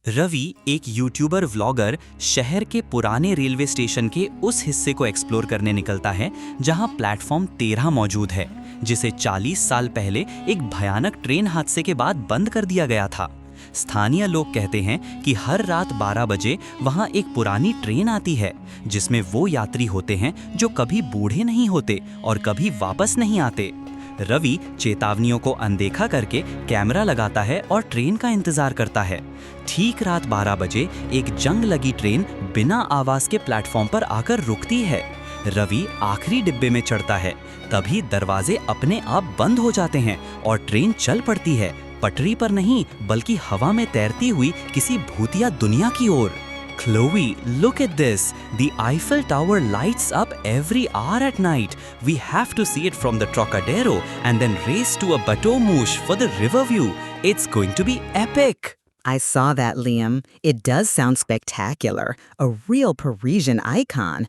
रवि, एक YouTuber vlogger, शहर के पुराने रेलवे स्टेशन के उस हिस्से को एक्सप्लोर करने निकलता है जहां प्लेटफॉर्म 13 मौजूद है, जिसे 40 साल पहले एक भयानक ट्रेन हादसे के बाद बंद कर दिया गया था। स्थानीय लोग कहते हैं कि हर रात 12 बजे वहां एक पुरानी ट्रेन आती है, जिसमें वो यात्री होते हैं जो कभी बूढ़े नहीं होते और कभी वापस नहीं आते। रवि चेतावनियों को अनदेखा करके कैमरा लगाता है और ट्रेन का इंतजार करता है। ठीक रात 12 बजे एक जंग लगी ट्रेन बिना आवाज के प्लेटफॉर्म पर आकर रुकती है। रवि आखिरी डिब्बे में चढ़ता है, तभी दरवाजे अपने आप बंद हो जाते हैं और ट्रेन चल पड़ती है, पटरी पर नहीं बल्कि हवा में तैरती हुई किसी भूतिया दुनिया की ओर। Chloe, look at this. The Eiffel Tower lights up every hour at night. We have to see it from the Trocadero and then race to a bateau mouche for the river view. It's going to be epic. I saw that, Liam. It does sound spectacular. A real Parisian icon.